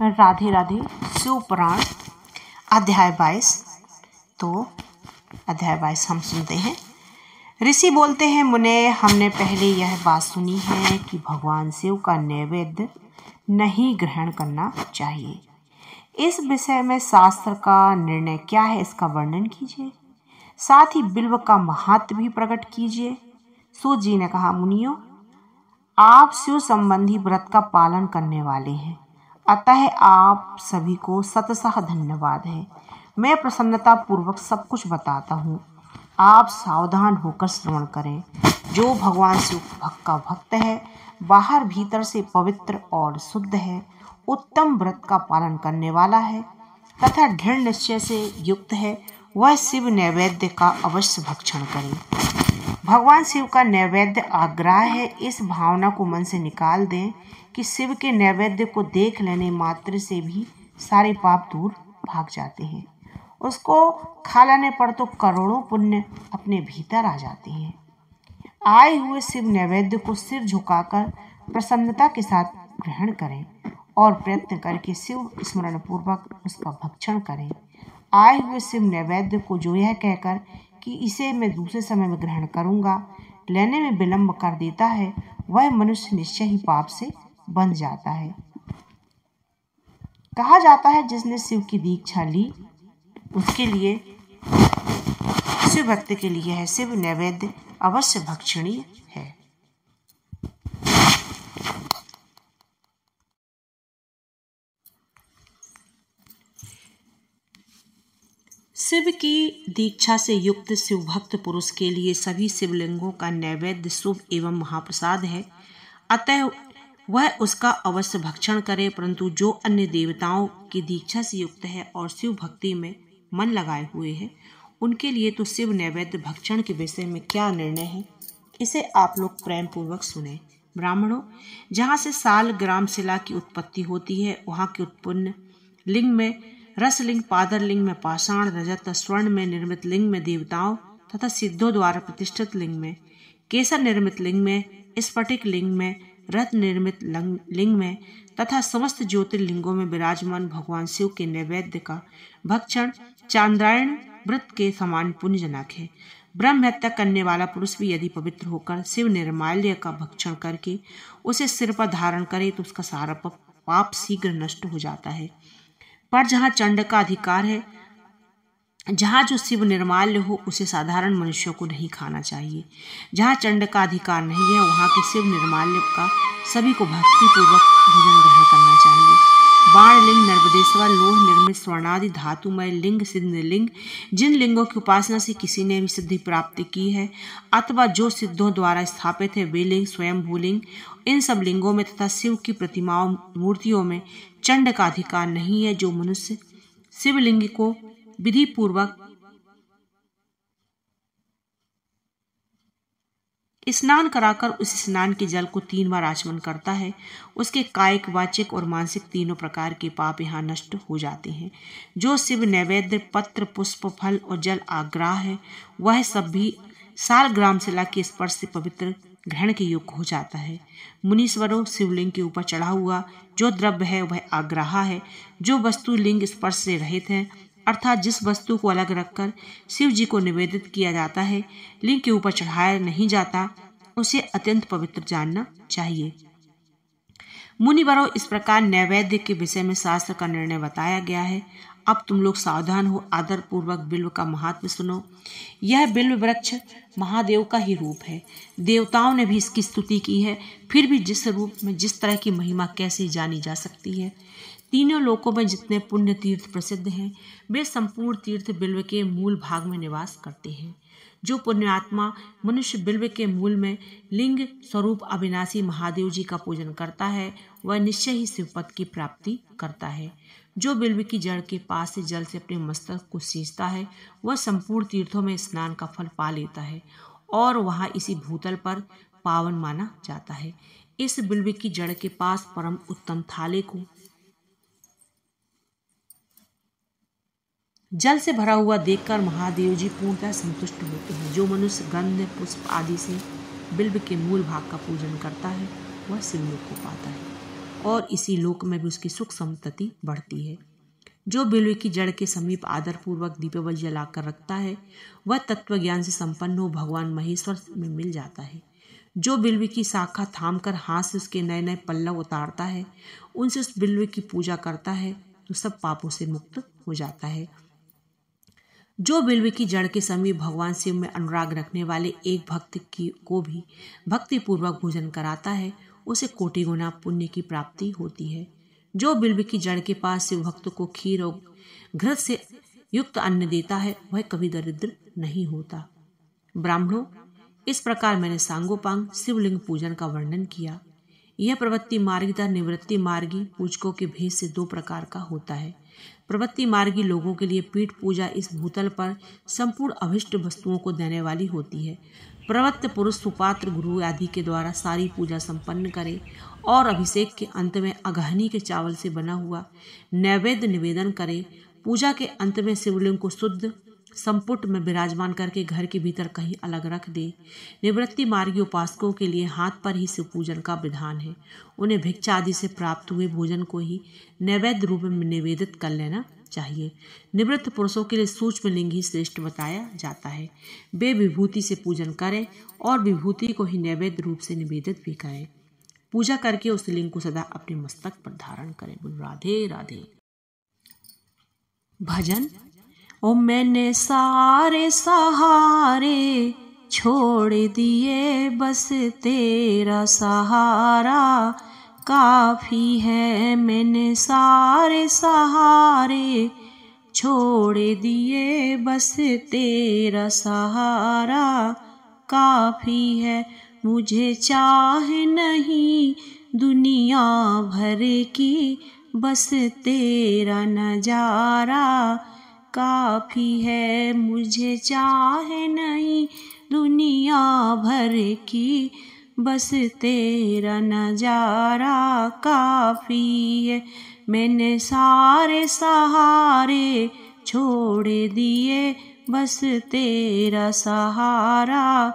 राधे राधे। शिव पुराण अध्याय 22। तो अध्याय 22 हम सुनते हैं। ऋषि बोलते हैं, मुने, हमने पहले यह बात सुनी है कि भगवान शिव का नैवेद्य नहीं ग्रहण करना चाहिए। इस विषय में शास्त्र का निर्णय क्या है, इसका वर्णन कीजिए। साथ ही बिल्व का महत्व भी प्रकट कीजिए। सूत जी ने कहा, मुनियों, आप शिव संबंधी व्रत का पालन करने वाले हैं, अतः आप सभी को शतशः धन्यवाद है। मैं प्रसन्नता पूर्वक सब कुछ बताता हूँ, आप सावधान होकर श्रवण करें। जो भगवान शिव का भक्त है, बाहर भीतर से पवित्र और शुद्ध है, उत्तम व्रत का पालन करने वाला है तथा दृढ़ निश्चय से युक्त है, वह शिव नैवेद्य का अवश्य भक्षण करे। भगवान शिव का नैवेद्य आग्रह है। इस भावना को मन से निकाल दें कि शिव के नैवेद्य को देख लेने मात्र से भी सारे पाप दूर भाग जाते हैं। उसको खा लेने पर तो करोड़ों पुण्य अपने भीतर आ जाते हैं। आए हुए शिव नैवेद्य को सिर झुकाकर प्रसन्नता के साथ ग्रहण करें और प्रयत्न करके शिव स्मरण पूर्वक उसका भक्षण करें। आए हुए शिव नैवेद्य को जो यह कहकर कि इसे मैं दूसरे समय में ग्रहण करूंगा, लेने में विलंब कर देता है, वह मनुष्य निश्चय ही पाप से बंध जाता है। कहा जाता है, जिसने शिव की दीक्षा ली उसके लिए, शिव भक्त के लिए है शिव नैवेद्य अवश्य भक्षणीय है। शिव की दीक्षा से युक्त शिव भक्त पुरुष के लिए सभी शिवलिंगों का नैवेद्य शुभ एवं महाप्रसाद है, अतः वह उसका अवश्य भक्षण करे। परंतु जो अन्य देवताओं की दीक्षा से युक्त है और शिव भक्ति में मन लगाए हुए हैं, उनके लिए तो शिव नैवेद्य भक्षण के विषय में क्या निर्णय है, इसे आप लोग प्रेम पूर्वक सुने। ब्राह्मणों, जहाँ से साल ग्राम शिला की उत्पत्ति होती है, वहाँ के उत्पन्न लिंग में रसलिंग, पादर लिंग में पाषाण, रजत, स्वर्ण में निर्मित लिंग में देवताओं तथा सिद्धों द्वारा प्रतिष्ठित लिंग में, केसर निर्मित लिंग में, स्फटिक लिंग में, रत्न निर्मित लिंग में तथा समस्त ज्योतिर्लिंगों में विराजमान भगवान शिव के नैवेद्य का भक्षण चांद्रायण व्रत के समान पुण्यजनक है। ब्रह्म हत्या करने वाला पुरुष भी यदि पवित्र होकर शिव निर्माल्य का भक्षण करके उसे सिर पर धारण करे तो उसका सारा पाप शीघ्र नष्ट हो जाता है। पर जहाँ चंड का अधिकार है, जहाँ जो शिव निर्माल्य हो, उसे साधारण मनुष्यों को नहीं खाना चाहिए। जहाँ चंड का अधिकार नहीं है, वहाँ के शिव निर्माल्य का सभी को भक्ति पूर्वक भोजन ग्रहण करना चाहिए। बाण लिंग, नर्मदेश्वर, लोह निर्मित स्वर्णादि धातुमय लिंग, सिद्ध लिंग, जिन लिंगों की उपासना से किसी ने भी सिद्धि प्राप्त की है अथवा जो सिद्धों द्वारा स्थापित है, वे लिंग स्वयं भूलिंग, इन सब लिंगों में तथा शिव की प्रतिमाओं मूर्तियों में चंड का अधिकार नहीं है। जो मनुष्य शिवलिंग को विधि पूर्वक स्नान कराकर उस स्नान के जल को 3 बार आचमन करता है, उसके कायिक, वाचिक और मानसिक तीनों प्रकार के पाप यहाँ नष्ट हो जाते हैं। जो शिव नैवेद्य पत्र, पुष्प, फल और जल आग्रह है, वह सब भी साल ग्राम शिला के स्पर्श से पवित्र ग्रहण के योग्य हो जाता है। मुनीश्वरों, शिवलिंग के ऊपर चढ़ा हुआ जो द्रव्य है वह आग्रह है। जो वस्तु लिंग स्पर्श से रहित है, अर्थात जिस वस्तु को अलग रखकर शिव जी को निवेदित किया जाता है, लिंग के ऊपर चढ़ाया नहीं जाता, उसे अत्यंत पवित्र जानना चाहिए। मुनिवरों, इस प्रकार नैवेद्य के विषय में शास्त्र का निर्णय बताया गया है। अब तुम लोग सावधान हो, आदर पूर्वक बिल्व का महात्म्य सुनो। यह बिल्व वृक्ष महादेव का ही रूप है। देवताओं ने भी इसकी स्तुति की है, फिर भी जिस रूप में जिस तरह की महिमा कैसे जानी जा सकती है। तीनों लोकों में जितने पुण्य तीर्थ प्रसिद्ध हैं, वे संपूर्ण तीर्थ बिल्व के मूल भाग में निवास करते हैं। जो पुण्यात्मा मनुष्य बिल्व के मूल में लिंग स्वरूप अविनाशी महादेव जी का पूजन करता है, वह निश्चय ही शिवपद की प्राप्ति करता है। जो बिल्व की जड़ के पास से जल से अपने मस्तक को सींचता है, वह संपूर्ण तीर्थों में स्नान का फल पा लेता है और वहाँ इसी भूतल पर पावन माना जाता है। इस बिल्व की जड़ के पास परम उत्तम थाले को जल से भरा हुआ देखकर महादेव जी पूर्णतः संतुष्ट होते हैं। जो मनुष्य गंध, पुष्प आदि से बिल्व के मूल भाग का पूजन करता है, वह शिवलोक को पाता है। और इसी लोक में भी उसकी सुख संतति बढ़ती है। जो बिल्व की जड़ के समीप आदर पूर्वक दीपावली जलाकर रखता है वह तत्व ज्ञान से संपन्न हो भगवान महेश्वर में मिल जाता है। जो बिल्व की शाखा थाम कर हाथ से उसके नए नए पल्लव उतारता है, उनसे उस बिल्व की पूजा करता है तो सब पापों से मुक्त हो जाता है। जो बिल्व की जड़ के समीप भगवान शिव में अनुराग रखने वाले एक भक्त को भी भक्ति पूर्वक भोजन कराता है, उसे कोटि गुना पुण्य की प्राप्ति होती है। जो बिल्व की जड़ के पास शिव भक्त को खीर और घृत से युक्त अन्न देता है वह कभी दरिद्र नहीं होता। ब्राह्मणों, इस प्रकार मैंने सांगोपांग शिवलिंग पूजन का वर्णन किया। यह प्रवृत्ति मार्गी तथा निवृत्ति मार्गी पूजकों के भेद से दो प्रकार का होता है। प्रवृत्ति मार्गी लोगों के लिए पीठ पूजा इस भूतल पर संपूर्ण अभिष्ट वस्तुओं को देने वाली होती है। प्रवृत्त पुरुष सुपात्र गुरु आदि के द्वारा सारी पूजा संपन्न करे और अभिषेक के अंत में अगहनी के चावल से बना हुआ नैवेद्य निवेदन करे। पूजा के अंत में शिवलिंग को शुद्ध संपुट में विराजमान करके घर के भीतर कहीं अलग रख दे। निवृत्ति मार्गी उपासकों के लिए हाथ पर ही शिव पूजन का विधान है। उन्हें भिक्षा आदि से प्राप्त हुए भोजन को ही नैवेद्य रूप में निवेदित कर लेना चाहिए। निवृत्त पुरुषों के लिए सूक्ष्म लिंग ही श्रेष्ठ बताया जाता है। वे विभूति से पूजन करें और विभूति को ही नैवेद्य रूप से निवेदित भी करें। पूजा करके उस लिंग को सदा अपने मस्तक पर धारण करें। राधे राधे। भजन। ओ मैंने सारे सहारे छोड़ दिए, बस तेरा सहारा काफी है। मैंने सारे सहारे छोड़ दिए, बस तेरा सहारा काफी है। मुझे चाहे नहीं दुनिया भर की, बस तेरा नजारा काफी है। मुझे चाहे नहीं दुनिया भर की, बस तेरा नजारा काफी है। मैंने सारे सहारे छोड़ दिए, बस तेरा सहारा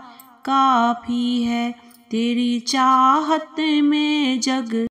काफी है। तेरी चाहत में जग